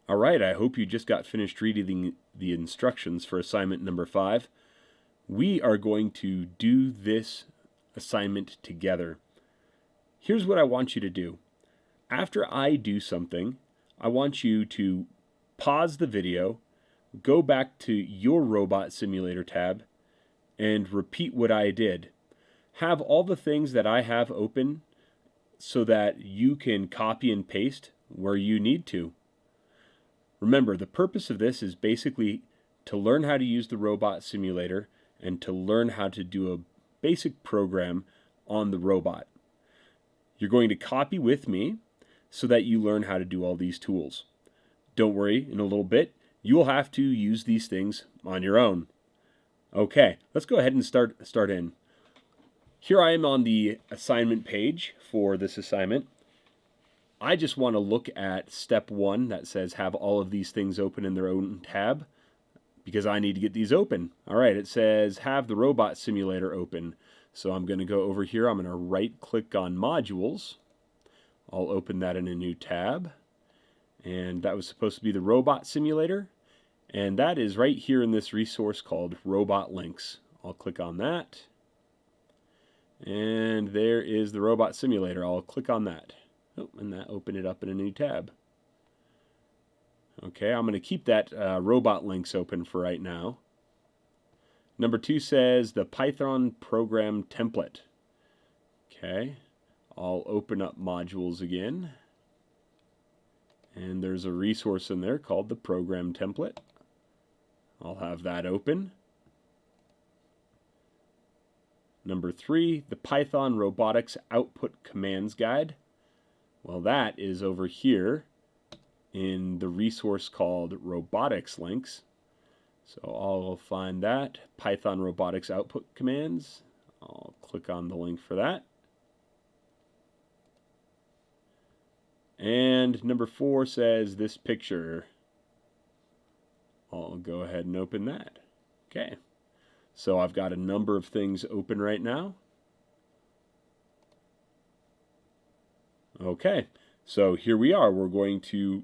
All right, I hope you just got finished reading the instructions for assignment number 5. We are going to do this assignment together. Here's what I want you to do. After I do something, I want you to pause the video, go back to your Robot Simulator tab, and repeat what I did. Have all the things that I have open so that you can copy and paste where you need to. Remember, the purpose of this is basically to learn how to use the Robot Simulator and to learn how to do a basic program on the robot. You're going to copy with me so that you learn how to do all these tools. Don't worry, in a little bit, you will have to use these things on your own. Okay, let's go ahead and start in. Here I am on the assignment page for this assignment. I just want to look at step 1 that says have all of these things open in their own tab because I need to get these open. All right, it says have the Robot Simulator open. So I'm going to go over here. I'm going to right click on modules. I'll open that in a new tab. And that was supposed to be the Robot Simulator. And that is right here in this resource called Robot Links. I'll click on that. And there is the Robot Simulator. I'll click on that. Oh, and that opened it up in a new tab. Okay, I'm going to keep that Robot Links open for right now. Number 2 says the Python program template. Okay, I'll open up modules again. And there's a resource in there called the program template. I'll have that open. Number 3, the Python Robotics Output Commands Guide. Well, that is over here in the resource called Robotics Links. So I'll find that, Python Robotics Output Commands. I'll click on the link for that. And number 4 says this picture. I'll go ahead and open that. Okay. So I've got a number of things open right now. Okay, so here we are. We're going to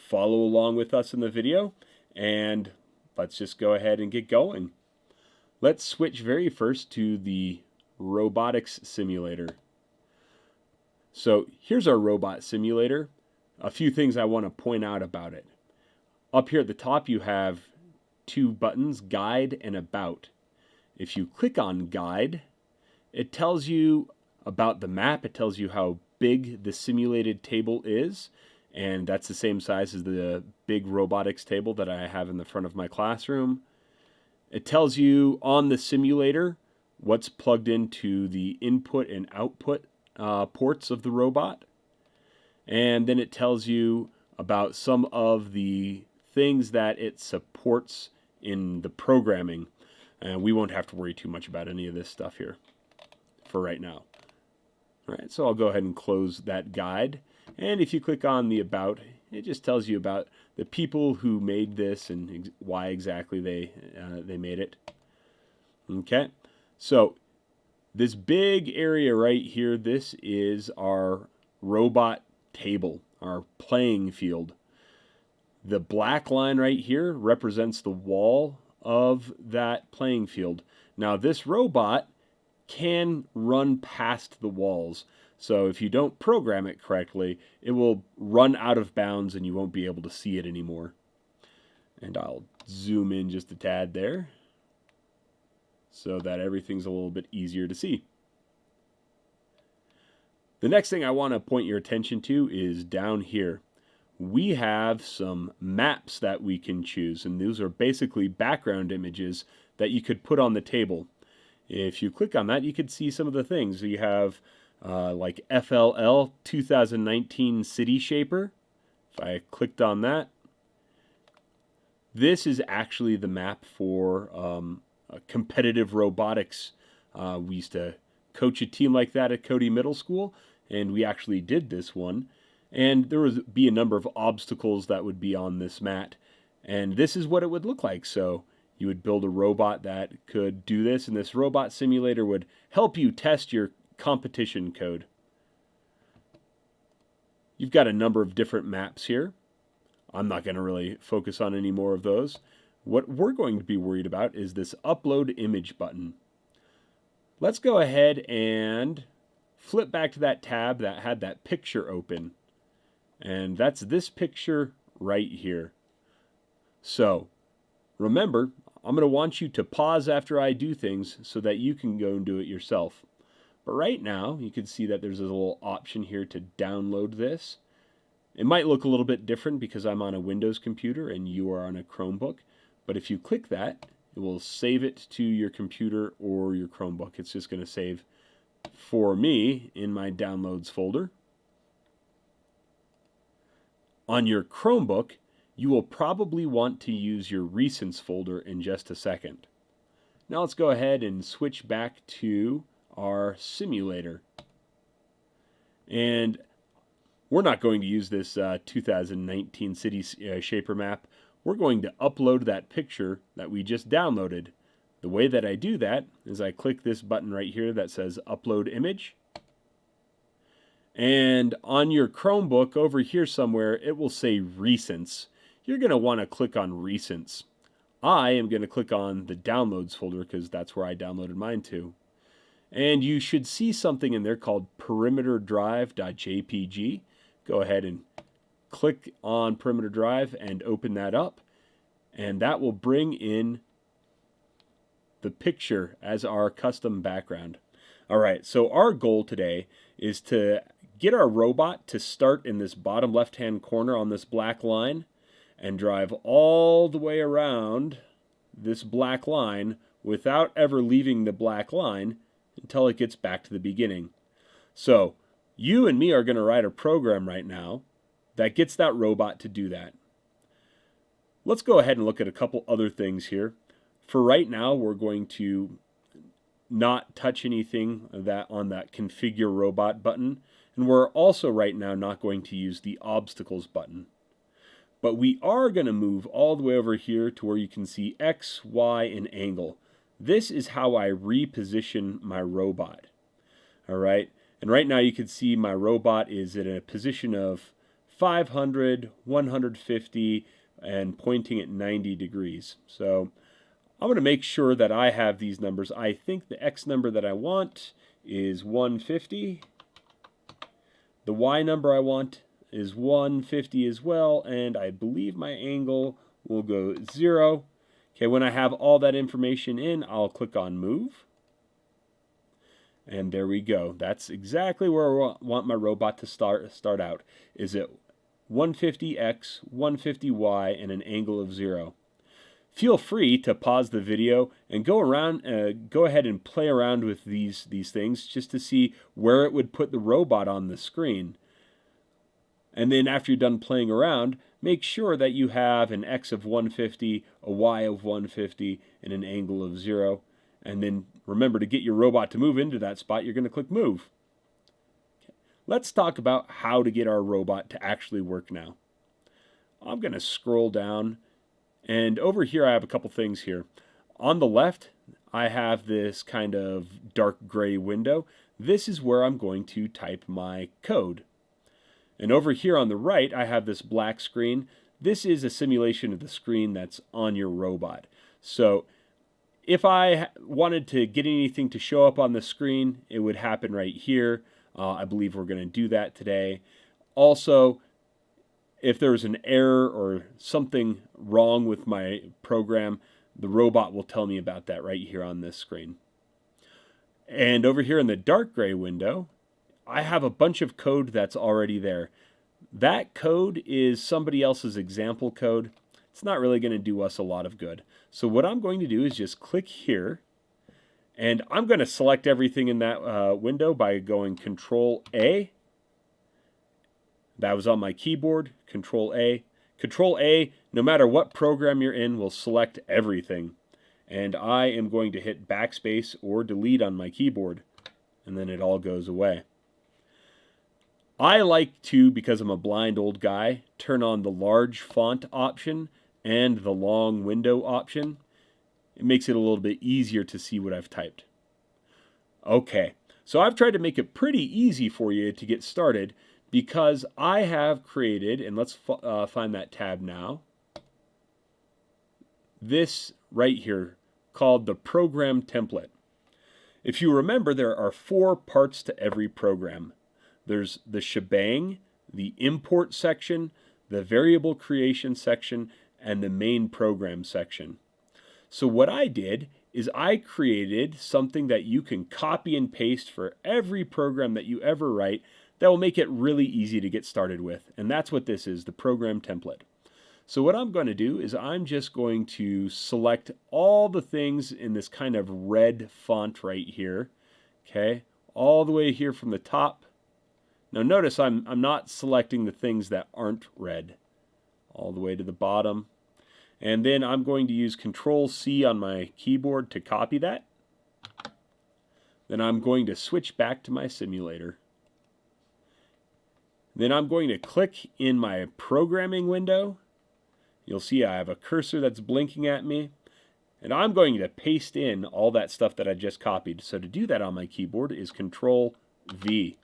follow along with us in the video, and let's just go ahead and get going. Let's switch very first to the Robotics Simulator. So here's our Robot Simulator. A few things I want to point out about it. Up here at the top you have 2 buttons, Guide and About. If you click on Guide, it tells you about the map. It tells you how big the simulated table is, and that's the same size as the big robotics table that I have in the front of my classroom. It tells you on the simulator what's plugged into the input and output ports of the robot, and then it tells you about some of the things that it supports in the programming, and we won't have to worry too much about any of this stuff here for right now. All right, so I'll go ahead and close that guide. And if you click on the About, it just tells you about the people who made this and why exactly they made it. Okay, so this big area right here, this is our robot table, our playing field. The black line right here represents the wall of that playing field. Now this robot can run past the walls. So if you don't program it correctly, it will run out of bounds and you won't be able to see it anymore. And I'll zoom in just a tad there so that everything's a little bit easier to see. The next thing I want to point your attention to is down here. We have some maps that we can choose, and those are basically background images that you could put on the table. If you click on that, you can see some of the things. You have like FLL 2019 City Shaper. If I clicked on that, this is actually the map for competitive robotics. We used to coach a team like that at Cody Middle School, and we actually did this one. And there would be a number of obstacles that would be on this mat. And this is what it would look like. So you would build a robot that could do this, and this robot simulator would help you test your competition code. You've got a number of different maps here. I'm not going to really focus on any more of those. What we're going to be worried about is this upload image button. Let's go ahead and flip back to that tab that had that picture open. And that's this picture right here. So remember, I'm going to want you to pause after I do things so that you can go and do it yourself. But right now, you can see that there's a little option here to download this. It might look a little bit different because I'm on a Windows computer and you are on a Chromebook. But if you click that, it will save it to your computer or your Chromebook. It's just going to save for me in my downloads folder. On your Chromebook, you will probably want to use your recents folder in just a second. Now let's go ahead and switch back to our simulator. And we're not going to use this 2019 city shaper map. We're going to upload that picture that we just downloaded. The way that I do that is I click this button right here that says Upload Image. And on your Chromebook over here somewhere, it will say Recents. You're going to want to click on Recents. I am going to click on the Downloads folder because that's where I downloaded mine to. And you should see something in there called perimeterdrive.jpg. Go ahead and click on Perimeter Drive and open that up. And that will bring in the picture as our custom background. All right, so our goal today is to get our robot to start in this bottom left-hand corner on this black line and drive all the way around this black line without ever leaving the black line until it gets back to the beginning. So you and me are going to write a program right now that gets that robot to do that. Let's go ahead and look at a couple other things here. For right now, we're going to not touch anything that on that configure robot button, and we're also right now not going to use the obstacles button. But we are going to move all the way over here to where you can see X, Y, and angle. This is how I reposition my robot. All right, and right now you can see my robot is in a position of 500, 150, and pointing at 90 degrees. So I'm going to make sure that I have these numbers. I think the X number that I want is 150. The Y number I want is 150 as well, and I believe my angle will go 0. Okay, when I have all that information in, I'll click on Move. And there we go. That's exactly where I want my robot to start out. Is it 150X, 150Y, and an angle of 0. Feel free to pause the video and go ahead and play around with these things just to see where it would put the robot on the screen. And then after you're done playing around, make sure that you have an X of 150, a Y of 150, and an angle of 0. And then remember to get your robot to move into that spot, you're going to click Move. Okay. Let's talk about how to get our robot to actually work now. I'm going to scroll down, and over here I have a couple things here. On the left, I have this kind of dark gray window. This is where I'm going to type my code. And over here on the right, I have this black screen. This is a simulation of the screen that's on your robot. So if I wanted to get anything to show up on the screen, it would happen right here. I believe we're going to do that today. Also, if there's an error or something wrong with my program, the robot will tell me about that right here on this screen. And over here in the dark gray window, I have a bunch of code that's already there. That code is somebody else's example code. It's not really going to do us a lot of good. So what I'm going to do is just click here, and I'm going to select everything in that window by going Control A. That was on my keyboard, Control A. Control A, no matter what program you're in, will select everything. And I am going to hit backspace or delete on my keyboard, and then it all goes away. I like to, because I'm a blind old guy, turn on the large font option and the long window option. It makes it a little bit easier to see what I've typed. Okay, so I've tried to make it pretty easy for you to get started, because I have created, and let's find that tab now, this right here called the program template. If you remember, there are 4 parts to every program. There's the shebang, the import section, the variable creation section, and the main program section. So what I did is I created something that you can copy and paste for every program that you ever write that will make it really easy to get started with. And that's what this is, the program template. So what I'm going to do is I'm just going to select all the things in this kind of red font right here, okay, all the way here from the top. Now notice I'm not selecting the things that aren't red, all the way to the bottom. And then I'm going to use Control-C on my keyboard to copy that. Then I'm going to switch back to my simulator. Then I'm going to click in my programming window. You'll see I have a cursor that's blinking at me. And I'm going to paste in all that stuff that I just copied. So to do that on my keyboard is Control-V.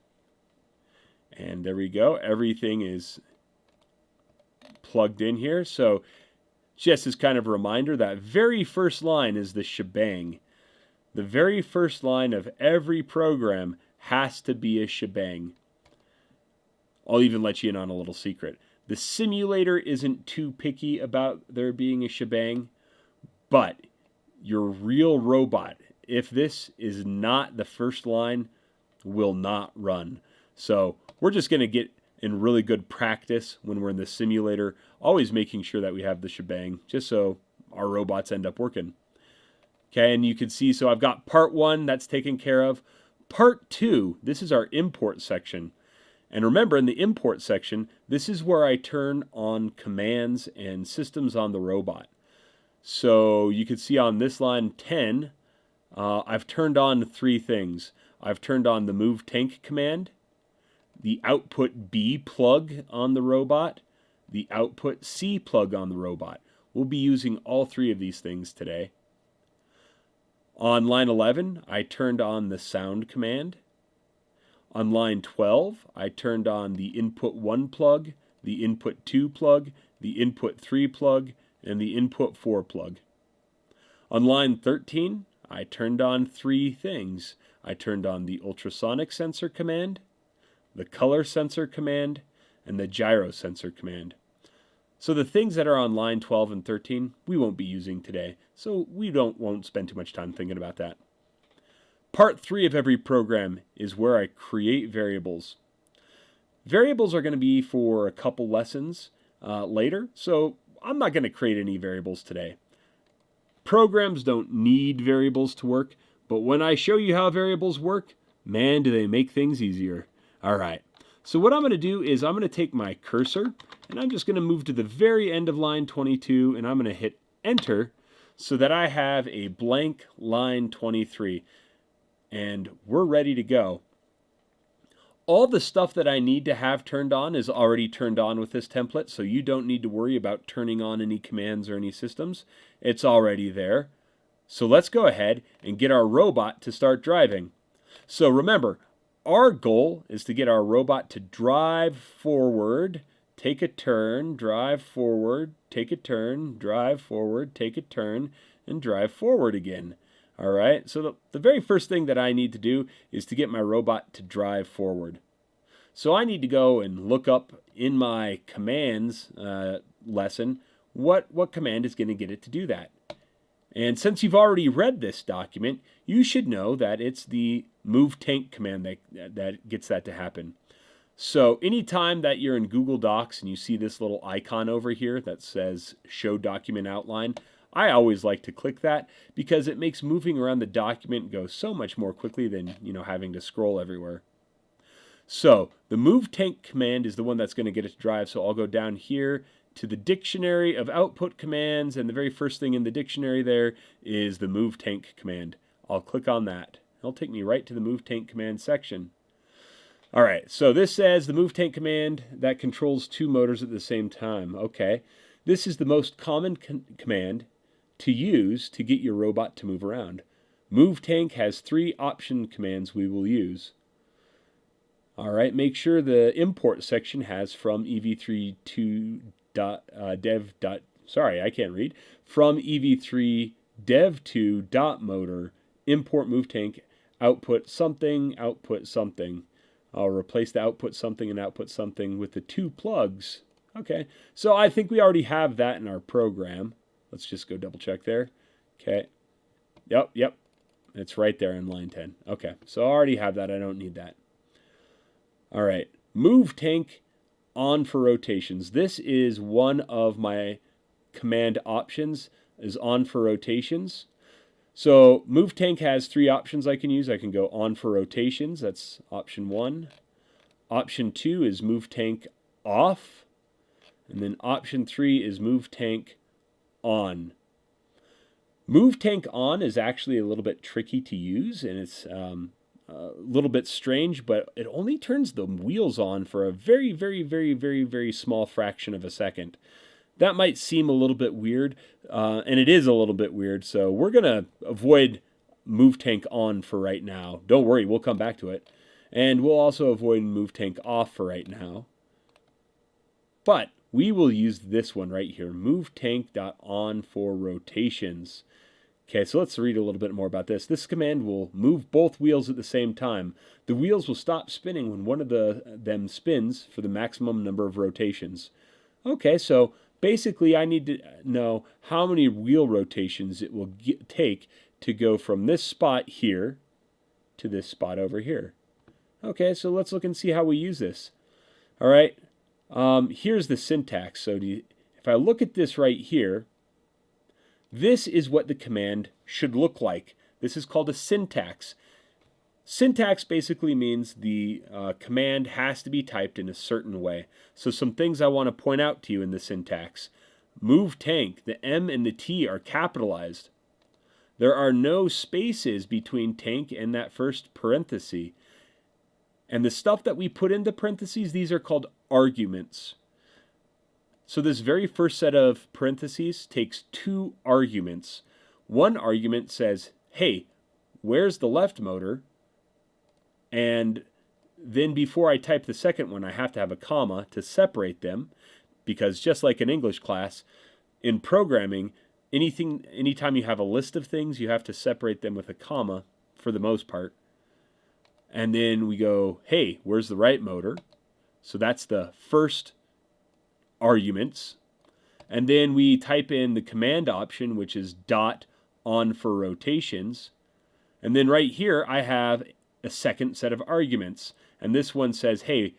And there we go. Everything is plugged in here. So just as kind of a reminder, that very first line is the shebang. The very first line of every program has to be a shebang. I'll even let you in on a little secret. The simulator isn't too picky about there being a shebang, but your real robot, if this is not the first line, will not run. So we're just going to get in really good practice when we're in the simulator, always making sure that we have the shebang, just so our robots end up working. Okay, and you can see, so I've got part 1, that's taken care of. Part 2, this is our import section. And remember, in the import section, this is where I turn on commands and systems on the robot. So you can see on this line 10, I've turned on 3 things. I've turned on the move tank command, the output B plug on the robot, the output C plug on the robot. We'll be using all 3 of these things today. On line 11, I turned on the sound command. On line 12, I turned on the input 1 plug, the input 2 plug, the input 3 plug, and the input 4 plug. On line 13, I turned on 3 things. I turned on the ultrasonic sensor command, the color sensor command, and the gyro sensor command. So the things that are on line 12 and 13, we won't be using today, so we won't spend too much time thinking about that. Part 3 of every program is where I create variables. Variables are going to be for a couple lessons later, so I'm not going to create any variables today. Programs don't need variables to work, but when I show you how variables work, man, do they make things easier. All right, so what I'm going to do is I'm going to take my cursor, and I'm just going to move to the very end of line 22, and I'm going to hit Enter so that I have a blank line 23. And we're ready to go. All the stuff that I need to have turned on is already turned on with this template, so you don't need to worry about turning on any commands or any systems. It's already there. So let's go ahead and get our robot to start driving. So remember, our goal is to get our robot to drive forward, take a turn, drive forward, take a turn, drive forward, take a turn, and drive forward again. All right, so the very first thing that I need to do is to get my robot to drive forward. So I need to go and look up in my commands lesson what command is going to get it to do that. And since you've already read this document, you should know that it's the move tank command that gets that to happen. So anytime that you're in Google Docs and you see this little icon over here that says Show Document Outline, I always like to click that because it makes moving around the document go so much more quickly than, having to scroll everywhere. So the move tank command is the one that's going to get it to drive. So I'll go down here to the dictionary of output commands, and the very first thing in the dictionary there is the move tank command. I'll click on that. It'll take me right to the move tank command section. All right, so this says the move tank command that controls 2 motors at the same time. Okay, this is the most common command to use to get your robot to move around. Move tank has 3 option commands we will use. All right, make sure the import section has from ev3.dev. Sorry, I can't read. From ev3 dev2.motor import move tank output something. I'll replace the output something and output something with the two plugs. Okay, so I think we already have that in our program. Let's just go double check there. Okay, yep, it's right there in line 10. Okay, so I already have that. I don't need that. All right, move tank on for rotations. This is one of my command options, is on for rotations. So move tank has three options I can use. I can go on for rotations. That's option 1. Option 2 is move tank off. And then option 3 is move tank on. Move tank on is actually a little bit tricky to use, and it's a little bit strange, but it only turns the wheels on for a very, very, very, very, very small fraction of a second. That might seem a little bit weird, and it is a little bit weird, so we're going to avoid move tank on for right now. Don't worry, we'll come back to it. And we'll also avoid move tank off for right now. But we will use this one right here, move tank.on for rotations. Okay, so let's read a little bit more about this. This command will move both wheels at the same time. The wheels will stop spinning when one of them spins for the maximum number of rotations. Okay, so basically I need to know how many wheel rotations it will take to go from this spot here to this spot over here. Okay, so let's look and see how we use this. All right, here's the syntax. So if I look at this right here, this is what the command should look like. This is called a syntax. Syntax basically means the command has to be typed in a certain way. So some things I want to point out to you in the syntax. Move tank, the M and the T are capitalized. There are no spaces between tank and that first parenthesis. And the stuff that we put into parentheses, these are called arguments. So this very first set of parentheses takes two arguments. One argument says, hey, where's the left motor? And then before I type the second one, I have to have a comma to separate them, because just like in English class, in programming, anytime you have a list of things, you have to separate them with a comma for the most part. And then we go, hey, where's the right motor? So that's the first arguments. And then we type in the command option, which is dot on for rotations. And then right here, I have a second set of arguments. And this one says, hey,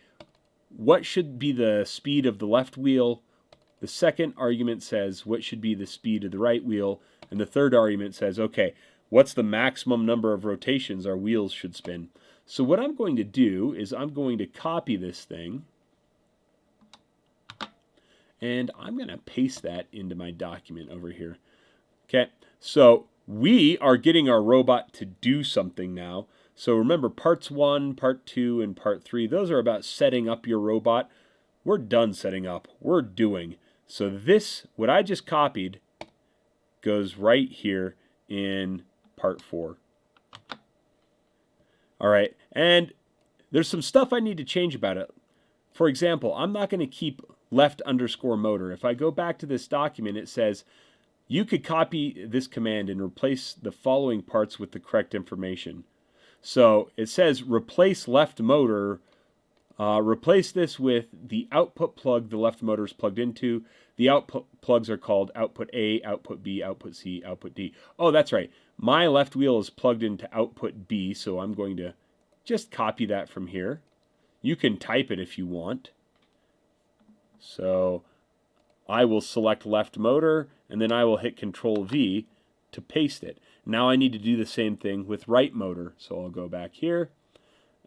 what should be the speed of the left wheel? The second argument says, what should be the speed of the right wheel? And the third argument says, okay, what's the maximum number of rotations our wheels should spin? So what I'm going to do is I'm going to copy this thing, and I'm going to paste that into my document over here. Okay, so we are getting our robot to do something now. So remember, parts 1, part 2, and part 3, those are about setting up your robot. We're done setting up. We're doing. So this, what I just copied, goes right here in part 4. All right, and there's some stuff I need to change about it. For example, I'm not going to keep left underscore motor. If I go back to this document, it says you could copy this command and replace the following parts with the correct information. So it says replace left motor. Replace this with the output plug the left motor is plugged into. The output plugs are called output A, output B, output C, output D. Oh, that's right. My left wheel is plugged into output B, so I'm going to just copy that from here. You can type it if you want. So I will select left motor, and then I will hit Control V to paste it. Now I need to do the same thing with right motor. So I'll go back here,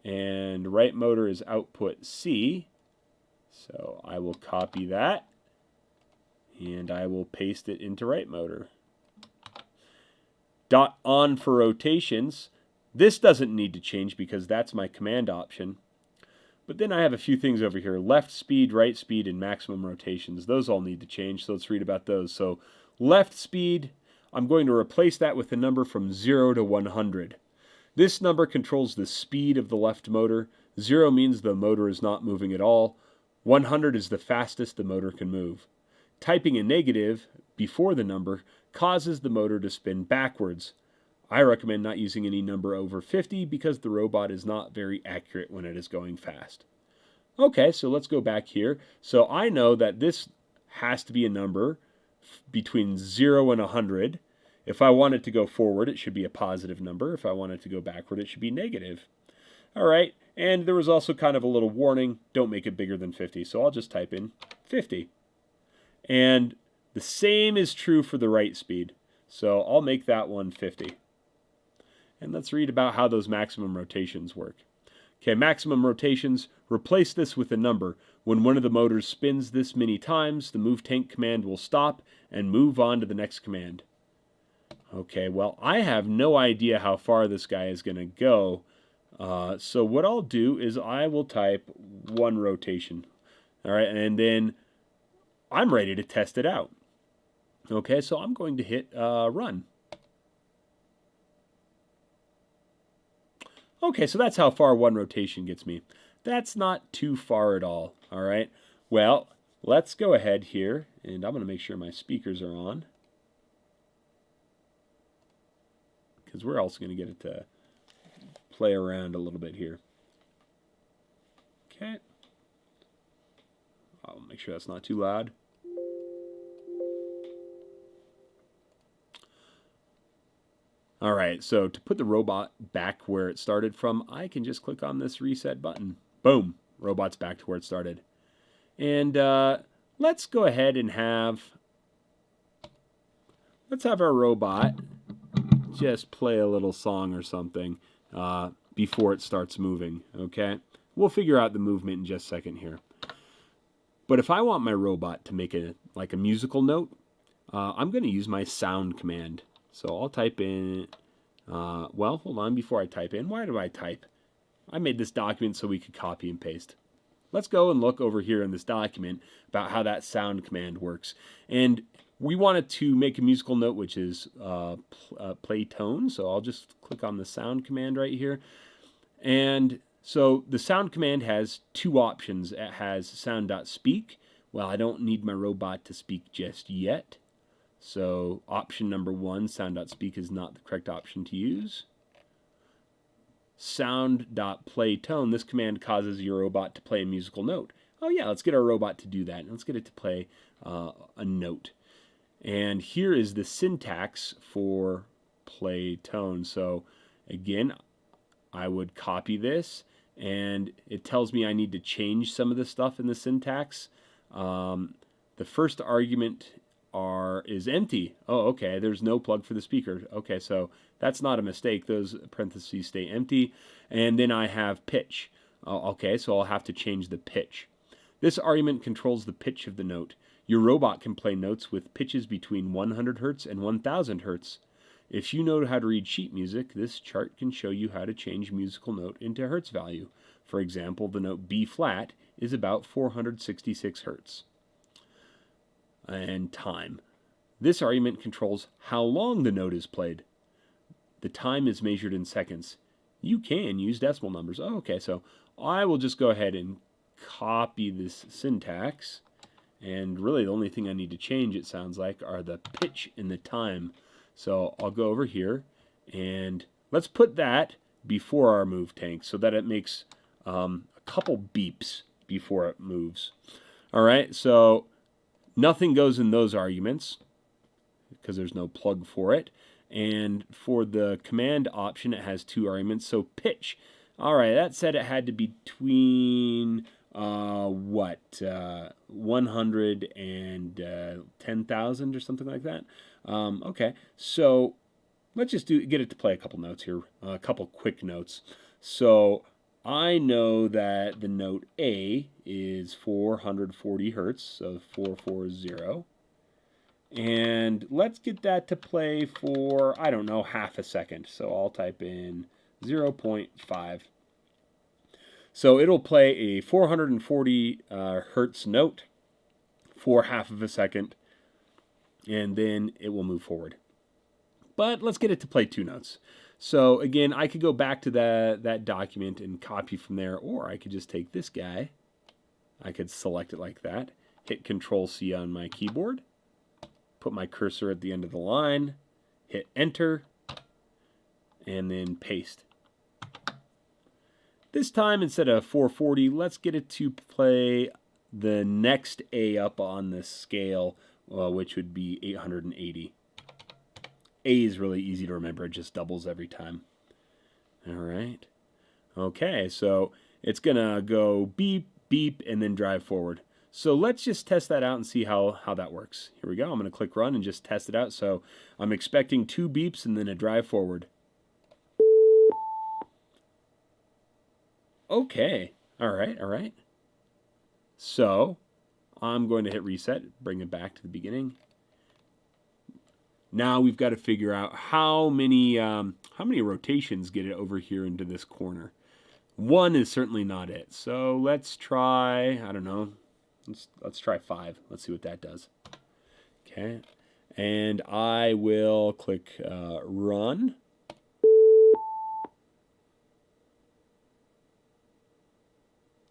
and right motor is output C. So I will copy that, and I will paste it into right motor. Dot on for rotations. This doesn't need to change because that's my command option. But then I have a few things over here. Left speed, right speed, and maximum rotations. Those all need to change, so let's read about those. So left speed, I'm going to replace that with a number from 0 to 100. This number controls the speed of the left motor. 0 means the motor is not moving at all. 100 is the fastest the motor can move. Typing a negative before the number causes the motor to spin backwards. I recommend not using any number over 50 because the robot is not very accurate when it is going fast. Okay, so let's go back here. So I know that this has to be a number between 0 and 100. If I want it to go forward, it should be a positive number. If I want it to go backward, it should be negative. All right, and there was also kind of a little warning, don't make it bigger than 50. So I'll just type in 50. And the same is true for the write speed. So I'll make that one 50. And let's read about how those maximum rotations work. Okay, maximum rotations, replace this with a number. When one of the motors spins this many times, the move tank command will stop and move on to the next command. Okay, well, I have no idea how far this guy is going to go. So what I'll do is I will type 1 rotation. All right, and then I'm ready to test it out. Okay, so I'm going to hit run. Okay, so that's how far 1 rotation gets me. That's not too far at all, all right? Well, let's go ahead here, and I'm going to make sure my speakers are on, because we're also going to get it to play around a little bit here. Okay. I'll make sure that's not too loud. All right, so to put the robot back where it started from, I can just click on this reset button. Boom, robot's back to where it started. And let's go ahead and let's have our robot just play a little song or something before it starts moving, okay? We'll figure out the movement in just a second here. But if I want my robot to make a musical note, I'm going to use my sound command. So I'll type in, well, hold on, before I type in, why do I type? I made this document so we could copy and paste. Let's go and look over here in this document about how that sound command works. And we wanted to make a musical note, which is Playtone. So I'll just click on the sound command right here. And so the sound command has 2 options. It has sound.speak. Well, I don't need my robot to speak just yet. So option number 1, sound.speak, is not the correct option to use. Sound.playtone, this command causes your robot to play a musical note. Oh yeah, let's get our robot to do that. Let's get it to play a note. And here is the syntax for Playtone. So again, I would copy this, and it tells me I need to change some of the stuff in the syntax. The first argument is empty. Oh, okay, there's no plug for the speaker. Okay, so that's not a mistake. Those parentheses stay empty. And then I have pitch. Okay, so I'll have to change the pitch. This argument controls the pitch of the note. Your robot can play notes with pitches between 100 Hz and 1000 Hz. If you know how to read sheet music, this chart can show you how to change musical note into Hertz value. For example, the note B flat is about 466 Hz. And time. This argument controls how long the note is played. The time is measured in seconds. You can use decimal numbers. Oh, okay, so I will just go ahead and copy this syntax. And really the only thing I need to change, it sounds like, are the pitch and the time. So I'll go over here and let's put that before our move tank so that it makes a couple beeps before it moves. All right, so nothing goes in those arguments because there's no plug for it. And for the command option, it has 2 arguments. So pitch. All right, that said it had to be between 100 and 10,000 or something like that. Okay, so let's just get it to play a couple notes here, a couple quick notes. So I know that the note A is 440 Hertz, so 440. And let's get that to play for, I don't know, half a second. So I'll type in 0.5. So it'll play a 440 Hertz note for half of a second, and then it will move forward. But let's get it to play 2 notes. So again, I could go back to that document and copy from there, or I could just take this guy. I could select it like that, hit Control-C on my keyboard, put my cursor at the end of the line, hit Enter, and then paste. This time, instead of 440, let's get it to play the next A up on this scale, which would be 880. A is really easy to remember. It just doubles every time. All right. Okay, so it's going to go beep, beep, and then drive forward. So let's just test that out and see how that works. Here we go. I'm going to click Run and just test it out. So I'm expecting 2 beeps and then a drive forward. Okay. All right. So I'm going to hit reset, bring it back to the beginning. Now we've got to figure out how many rotations get it over here into this corner. 1 is certainly not it. So let's try, I don't know, let's try 5. Let's see what that does. Okay. And I will click Run.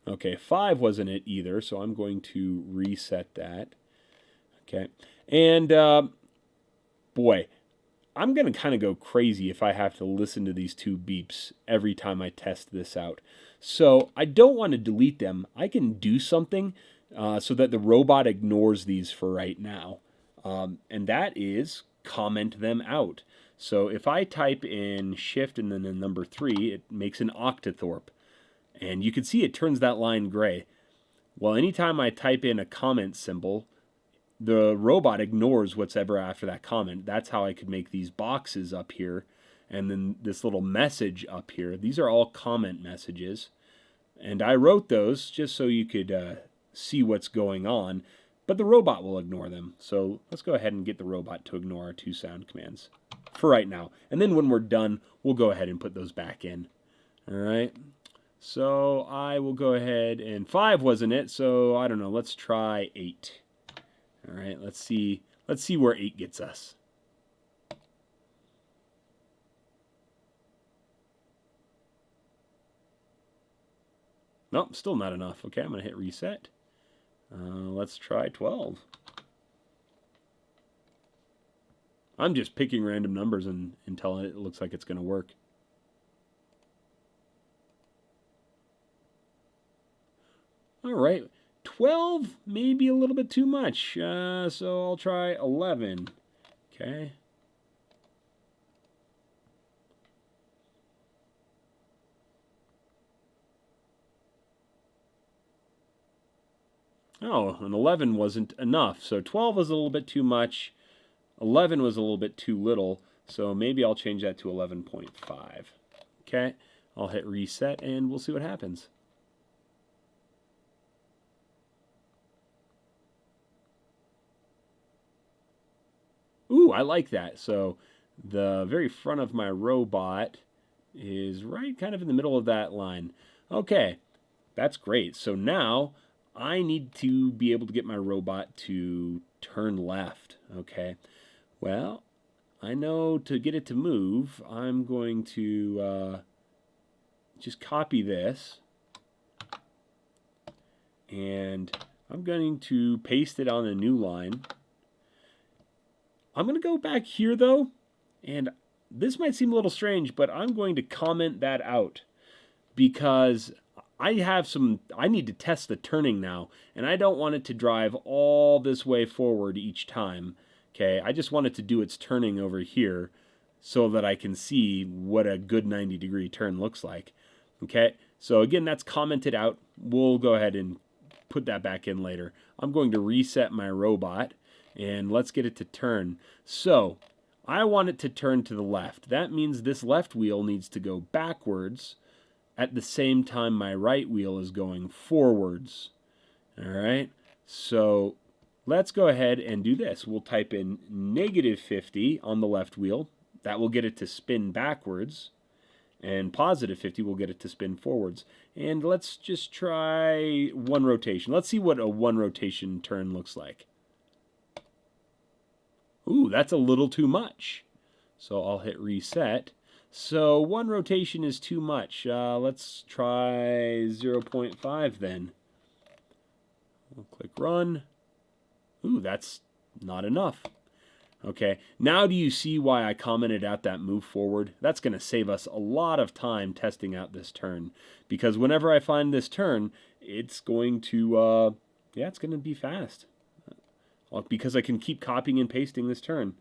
Okay, 5 wasn't it either, so I'm going to reset that. Okay. And boy, I'm going to kind of go crazy if I have to listen to these 2 beeps every time I test this out. So I don't want to delete them. I can do something so that the robot ignores these for right now. And that is comment them out. So if I type in Shift and then the number 3, it makes an octothorpe. And you can see it turns that line gray. Well, anytime I type in a comment symbol, the robot ignores what's ever after that comment. That's how I could make these boxes up here and then this little message up here. These are all comment messages. And I wrote those just so you could see what's going on, but the robot will ignore them. So let's go ahead and get the robot to ignore our 2 sound commands for right now. And then when we're done, we'll go ahead and put those back in. All right. So I will go ahead, and 5 wasn't it, so I don't know, let's try 8. All right, let's see where 8 gets us. Nope, still not enough. Okay, I'm going to hit reset. Let's try 12. I'm just picking random numbers until it looks like it's going to work. All right, 12 may be a little bit too much, so I'll try 11. Okay. Oh, and 11 wasn't enough, so 12 was a little bit too much. 11 was a little bit too little, so maybe I'll change that to 11.5. Okay, I'll hit reset, and we'll see what happens. Ooh, I like that. So the very front of my robot is right kind of in the middle of that line. Okay, that's great. So now I need to be able to get my robot to turn left. Okay, well, I know to get it to move, I'm going to just copy this. And I'm going to paste it on a new line. I'm going to go back here, though, and this might seem a little strange, but I'm going to comment that out because I need to test the turning now, and I don't want it to drive all this way forward each time. Okay, I just want it to do its turning over here so that I can see what a good 90-degree turn looks like. Okay, so again, that's commented out. We'll go ahead and put that back in later. I'm going to reset my robot. And let's get it to turn. So I want it to turn to the left. That means this left wheel needs to go backwards at the same time my right wheel is going forwards. All right. So let's go ahead and do this. We'll type in -50 on the left wheel. That will get it to spin backwards. And +50 will get it to spin forwards. And let's just try 1 rotation. Let's see what a 1 rotation turn looks like. Ooh, that's a little too much. So I'll hit reset. So 1 rotation is too much. Let's try 0.5 then. We'll click run. Ooh, that's not enough. Okay, now do you see why I commented out that move forward? That's going to save us a lot of time testing out this turn. Because whenever I find this turn, it's going to, it's going to be fast. Because I can keep copying and pasting this turn.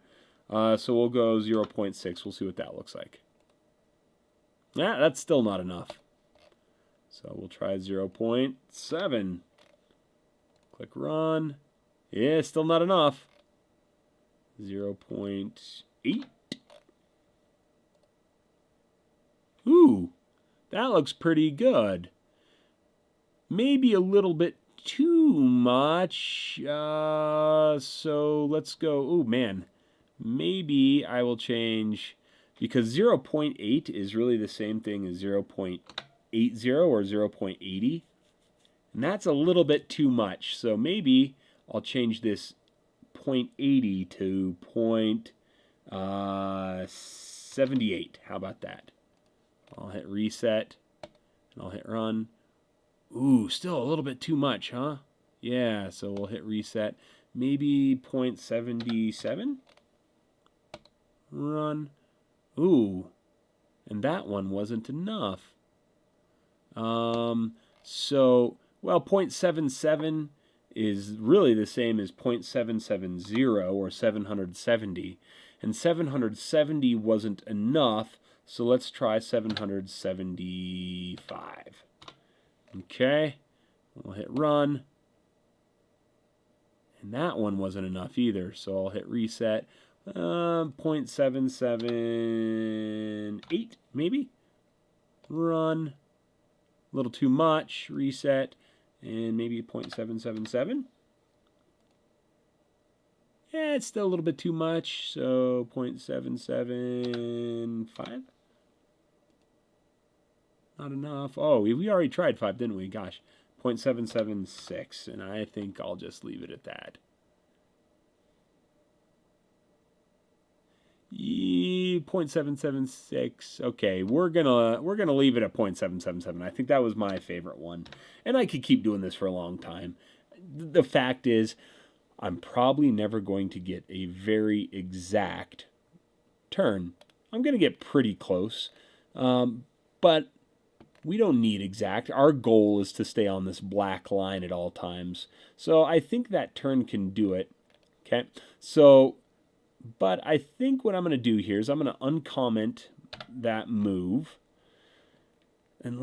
So we'll go 0.6. We'll see what that looks like. Yeah, that's still not enough. So we'll try 0.7. Click run. Yeah, still not enough. 0.8. Ooh, that looks pretty good. Maybe a little bit too much. So let's go. Ooh, man. Maybe I will change, because 0.8 is really the same thing as 0.80 or 0.80. And that's a little bit too much. So maybe I'll change this 0.80 to 0.78. How about that? I'll hit reset, and I'll hit run. Ooh, still a little bit too much, huh? Yeah, so we'll hit reset. Maybe 0.77? Run. Ooh, and that one wasn't enough. So, well, 0.77 is really the same as 0.770 or 770. And 770 wasn't enough, so let's try 775. Okay, we'll hit run. And that one wasn't enough either, so I'll hit reset. 0.778, maybe? Run. A little too much. Reset. And maybe 0.777. Yeah, it's still a little bit too much. So 0.775. Not enough. Oh, we already tried 5, didn't we? Gosh. 0.776. And I think I'll just leave it at that. 0.776. Okay, we're gonna leave it at 0.777. I think that was my favorite one, and I could keep doing this for a long time. The fact is, I'm probably never going to get a very exact turn. I'm gonna get pretty close, but we don't need exact. Our goal is to stay on this black line at all times. So I think that turn can do it. Okay, so. But I think what I'm going to do here is I'm going to uncomment that move. And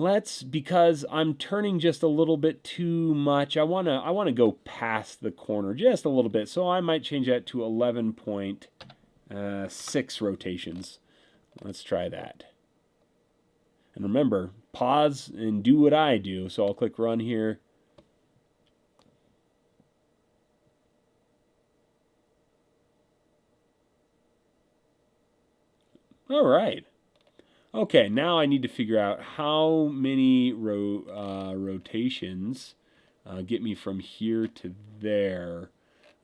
because I'm turning just a little bit too much, I want to go past the corner just a little bit. So I might change that to 11.6 rotations. Let's try that. And remember, pause and do what I do. So I'll click run here. All right. Okay, now I need to figure out how many rotations get me from here to there.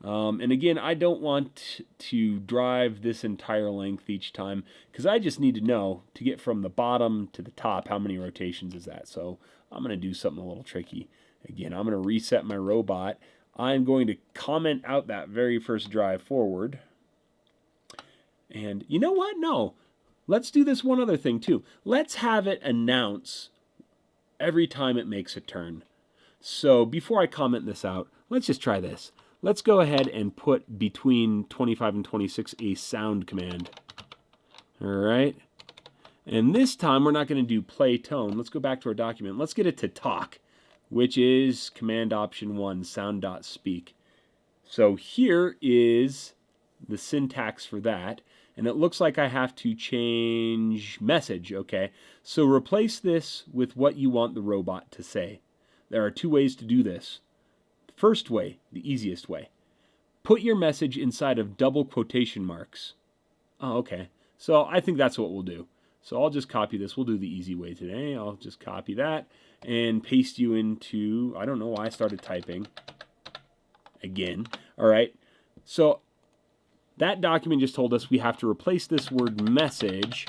And again, I don't want to drive this entire length each time, because I just need to know, to get from the bottom to the top, how many rotations is that. So I'm going to do something a little tricky. Again, I'm going to reset my robot. I'm going to comment out that very first drive forward. And you know what? No. Let's do this one other thing too. Let's have it announce every time it makes a turn. So before I comment this out, let's just try this. Let's go ahead and put between 25 and 26 a sound command. All right. And this time we're not going to do Playtone. Let's go back to our document. Let's get it to talk, which is command option 1, sound.speak. So here is the syntax for that. And it looks like I have to change message, okay? So replace this with what you want the robot to say. There are 2 ways to do this. First way, the easiest way. Put your message inside of double quotation marks. Oh, okay. So I think that's what we'll do. So I'll just copy this. We'll do the easy way today. I'll just copy that and paste you into, I don't know why I started typing again. All right. So that document just told us we have to replace this word message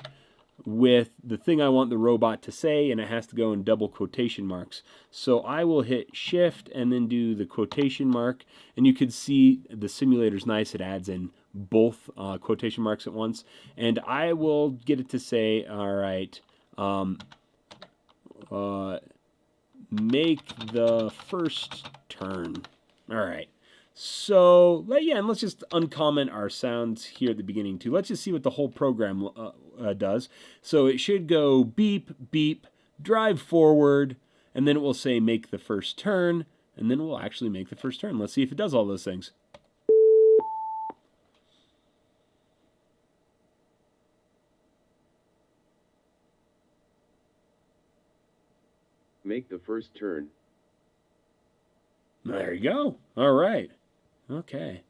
with the thing I want the robot to say, and it has to go in double quotation marks. So I will hit shift and then do the quotation mark, and you can see the simulator's nice. It adds in both quotation marks at once, and I will get it to say, all right, make the first turn. All right. So, yeah, and let's just uncomment our sounds here at the beginning too. Let's just see what the whole program does. So it should go beep, beep, drive forward, and then it will say make the first turn, and then it will actually make the first turn. Let's see if it does all those things. Make the first turn. There you go. All right. Okay.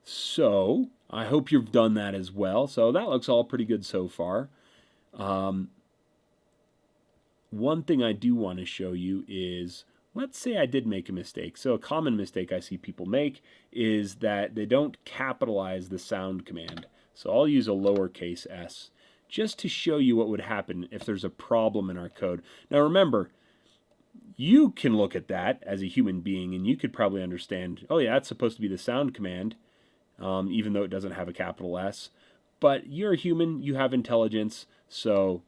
So, I hope you've done that as well. So that looks all pretty good so far. One thing I do want to show you is, let's say I did make a mistake. So a common mistake I see people make is that they don't capitalize the sound command. So I'll use a lowercase s just to show you what would happen if there's a problem in our code. Now remember, you can look at that as a human being and you could probably understand, oh yeah, that's supposed to be the sound command, even though it doesn't have a capital S. But you're a human, you have intelligence, so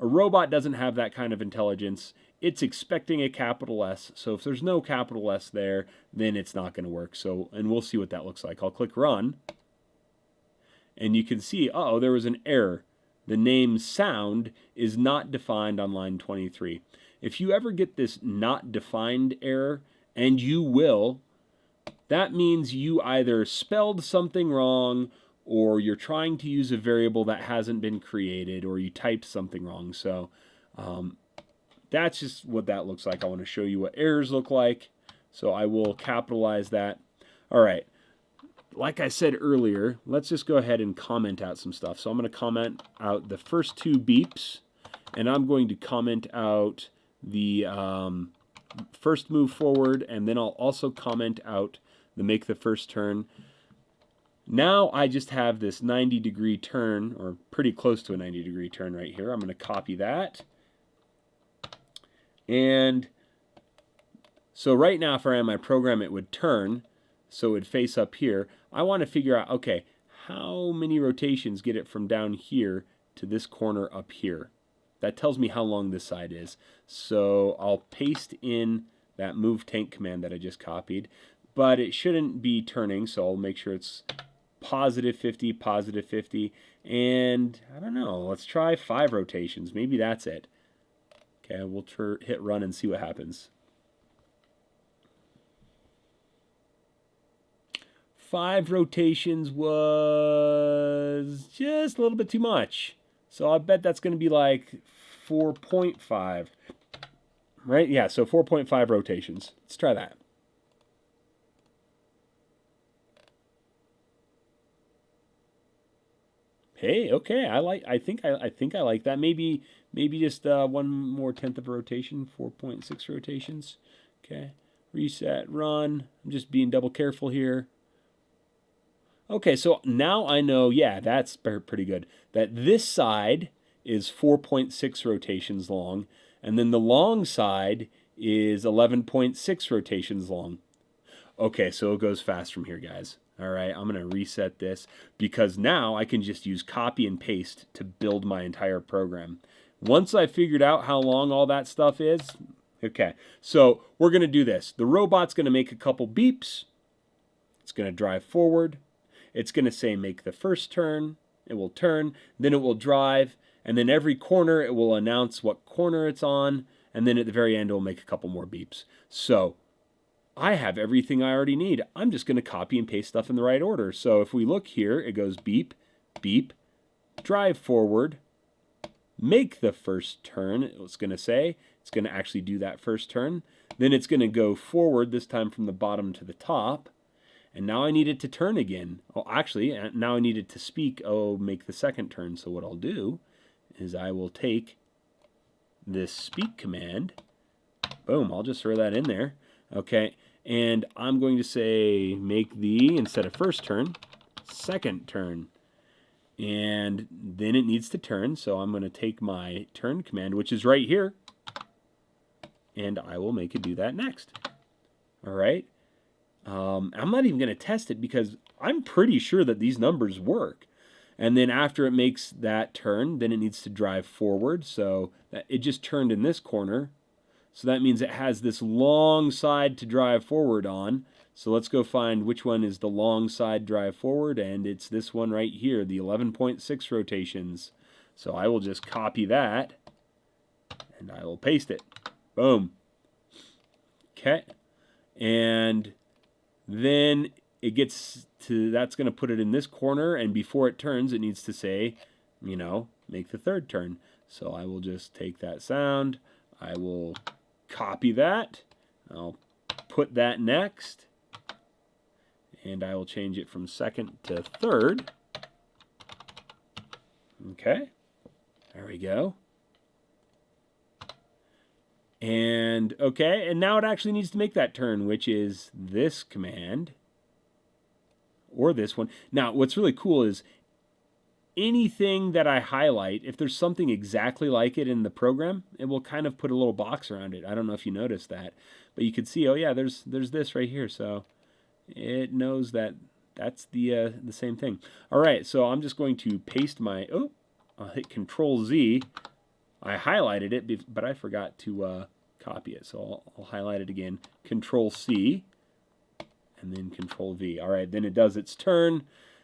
a robot doesn't have that kind of intelligence. It's expecting a capital S, so if there's no capital S there, then it's not going to work. So, and we'll see what that looks like. I'll click run, and you can see, uh-oh, there was an error. The name sound is not defined on line 23. If you ever get this not defined error, and you will, that means you either spelled something wrong, or you're trying to use a variable that hasn't been created, or you typed something wrong. So that's just what that looks like. I want to show you what errors look like. So I will capitalize that. All right. Like I said earlier, let's just go ahead and comment out some stuff. So I'm going to comment out the first two beeps, and I'm going to comment out the first move forward, and then I'll also comment out the make the first turn. Now I just have this 90-degree turn, or pretty close to a 90-degree turn right here. I'm going to copy that. And so right now, if I ran my program, it would turn, so it would face up here. I want to figure out, okay, how many rotations get it from down here to this corner up here? That tells me how long this side is. So I'll paste in that move tank command that I just copied, but it shouldn't be turning, so I'll make sure it's positive 50, positive 50, and I don't know, let's try 5 rotations. Maybe that's it. Okay, we'll hit run and see what happens. 5 rotations was just a little bit too much. So I bet that's going to be like 4.5. Right? Yeah, so 4.5 rotations. Let's try that. Hey, okay, I think I like that. Maybe just one more tenth of a rotation, 4.6 rotations. Okay, reset, run. I'm just being double careful here. Okay, so now I know, yeah, that's pretty good. That this side is 4.6 rotations long, and then the long side is 11.6 rotations long. Okay, so it goes fast from here, guys. All right, I'm going to reset this because now I can just use copy and paste to build my entire program. Once I figured out how long all that stuff is, okay, so we're going to do this. The robot's going to make a couple beeps. It's going to drive forward. It's going to say make the first turn. It will turn, then it will drive, and then every corner it will announce what corner it's on, and then at the very end it will make a couple more beeps. So I have everything I already need. I'm just going to copy and paste stuff in the right order. So if we look here, it goes beep, beep, drive forward, make the first turn, it's going to say. It's going to actually do that first turn. Then it's going to go forward, this time from the bottom to the top. And now I need it to turn again. Oh, actually, now I need it to speak, oh, make the second turn. So what I'll do is I will take this speak command. Boom, I'll just throw that in there. Okay, And I'm going to say make the, instead of first turn, second turn. And then it needs to turn, so I'm going to take my turn command, which is right here, and I will make it do that next. All right. I'm not even going to test it because I'm pretty sure that these numbers work. And then after it makes that turn, then it needs to drive forward. So it just turned in this corner. So that means it has this long side to drive forward on. So let's go find which one is the long side drive forward, and it's this one right here, the 11.6 rotations. So I will just copy that, and I will paste it. Boom. Okay. And then it gets to, that's going to put it in this corner, and before it turns, it needs to say, you know, make the third turn. So I will just take that sound, I will copy that, I'll put that next, and I will change it from second to third. Okay, there we go. And okay, and now it actually needs to make that turn, which is this command, or this one. Now, what's really cool is anything that I highlight, if there's something exactly like it in the program, it will kind of put a little box around it. I don't know if you noticed that, but you can see, oh yeah, there's this right here. So it knows that that's the same thing. All right, so I'm just going to paste my, I'll hit Control Z. I highlighted it, but I forgot to copy it. So I'll highlight it again, Control C, and then Control V. All right, then it does its turn,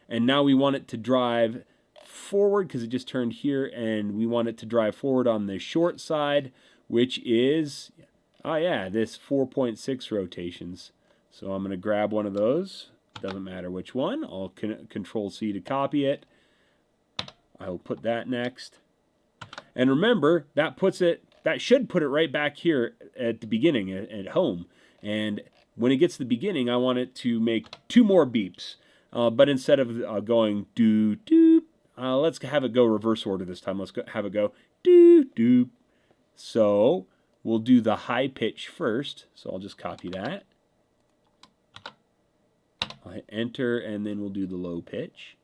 and now we want it to drive forward because it just turned here, and we want it to drive forward on the short side, which is, oh yeah, this 4.6 rotations. So I'm going to grab one of those. Doesn't matter which one. I'll Control C to copy it. I will put that next. And remember, that should put it right back here at the beginning, at home. And when it gets to the beginning, I want it to make 2 more beeps. But instead of going doo doo, let's have it go reverse order this time. Let's have it go doo doo. So we'll do the high pitch first. So I'll just copy that. I'll hit enter, and then we'll do the low pitch.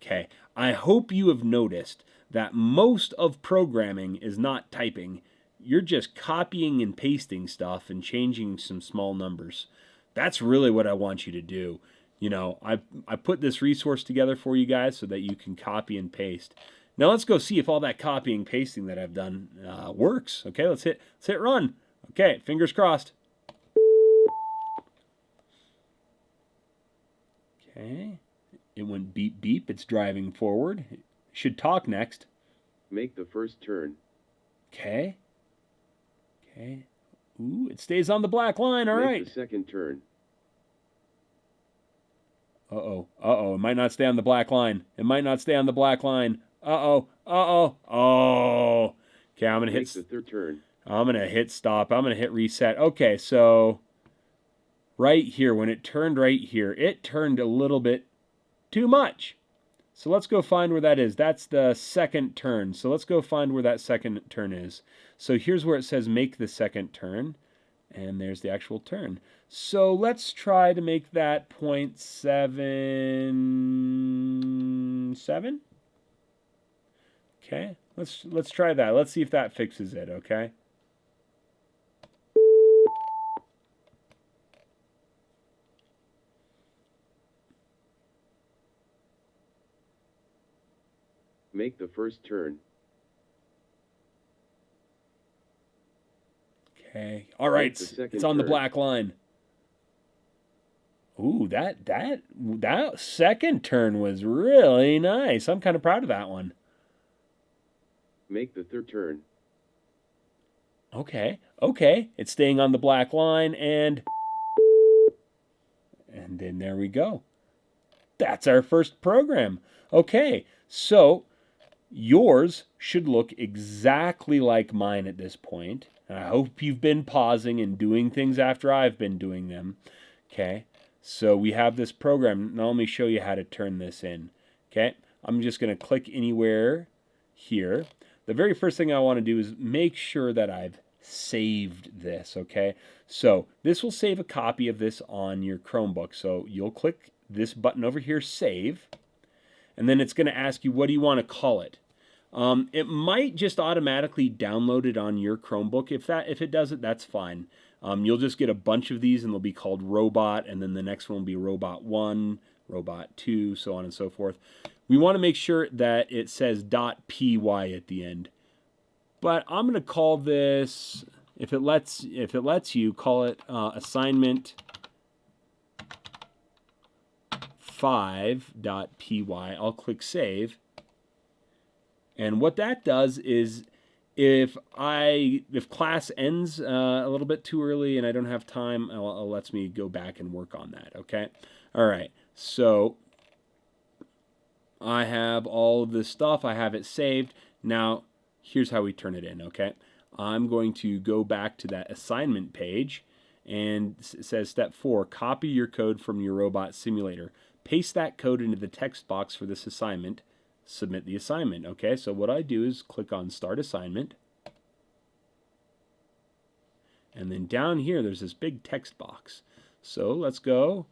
Okay, I hope you have noticed that most of programming is not typing. You're just copying and pasting stuff and changing some small numbers. That's really what I want you to do. You know, I put this resource together for you guys so that you can copy and paste. Now let's go see if all that copying and pasting that I've done works. Okay, let's hit run. Okay, fingers crossed. Okay, it went beep beep. It's driving forward. It should talk next. Make the first turn. Okay. Okay. Ooh, it stays on the black line. All right. Make the second turn. Uh-oh. Uh-oh. It might not stay on the black line. It might not stay on the black line. Uh-oh. Uh-oh. Oh. Okay, I'm going to hit the third turn. I'm going to hit stop. I'm going to hit reset. Okay, so right here, when it turned right here, it turned a little bit too much. So let's go find where that is. That's the second turn. So let's go find where that second turn is. So here's where it says make the second turn. And there's the actual turn. So let's try to make that 0.77. Okay, let's try that. Let's see if that fixes it, okay? Make the first turn. Okay. All right. It's on the black line. Ooh, that second turn was really nice. I'm kind of proud of that one. Make the third turn. Okay. Okay. It's staying on the black line, and then there we go. That's our first program. Okay. So yours should look exactly like mine at this point. And I hope you've been pausing and doing things after I've been doing them. Okay, so we have this program. Now let me show you how to turn this in. Okay, I'm just going to click anywhere here. The very first thing I want to do is make sure that I've saved this, okay? So this will save a copy of this on your Chromebook. So you'll click this button over here, Save, and then it's going to ask you, what do you want to call it? It might just automatically download it on your Chromebook. If it does it, that's fine. You'll just get a bunch of these, and they'll be called Robot, and then the next one will be Robot 1, Robot 2, so on and so forth. We want to make sure that it says .py at the end. But I'm going to call this, if it lets you, call it assignment 5.py. I'll click Save. And what that does is if class ends a little bit too early and I don't have time, it lets me go back and work on that, okay? All right, so I have all of this stuff. I have it saved. Now, here's how we turn it in, okay? I'm going to go back to that assignment page, and it says step 4, copy your code from your Robotics Simulator. Paste that code into the text box for this assignment. Submit the assignment. Okay, so what I do is click on Start Assignment. And then down here, there's this big text box. So let's go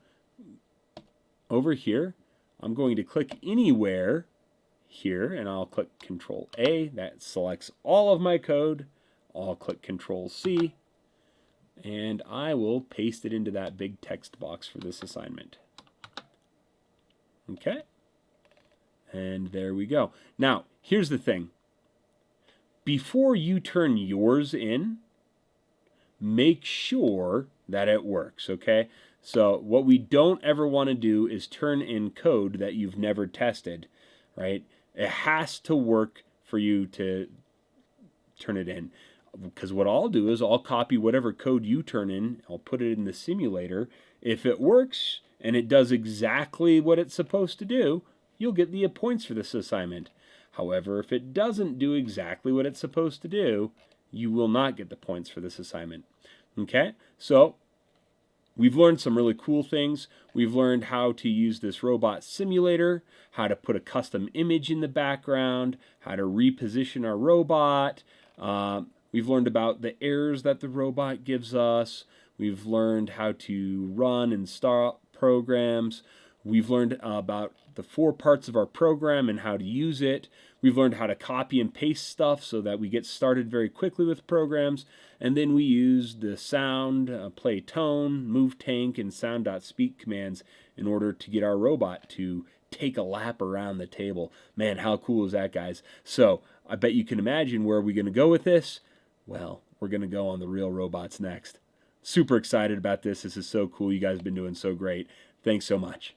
over here. I'm going to click anywhere here, and I'll click Control A. That selects all of my code. I'll click Control C, and I will paste it into that big text box for this assignment. Okay. And there we go. Now, here's the thing. Before you turn yours in, make sure that it works, okay? So what we don't ever want to do is turn in code that you've never tested, right? It has to work for you to turn it in. Because what I'll do is I'll copy whatever code you turn in, I'll put it in the simulator. If it works and it does exactly what it's supposed to do, you'll get the points for this assignment. However, if it doesn't do exactly what it's supposed to do, you will not get the points for this assignment. Okay? So, we've learned some really cool things. We've learned how to use this robot simulator, how to put a custom image in the background, how to reposition our robot. We've learned about the errors that the robot gives us. We've learned how to run and start programs. We've learned about the 4 parts of our program and how to use it. We've learned how to copy and paste stuff so that we get started very quickly with programs. And then we use the sound, Playtone, move tank, and sound.speak commands in order to get our robot to take a lap around the table. Man, how cool is that, guys? So I bet you can imagine where we're going to go with this. Well, we're going to go on the real robots next. Super excited about this. This is so cool. You guys have been doing so great. Thanks so much.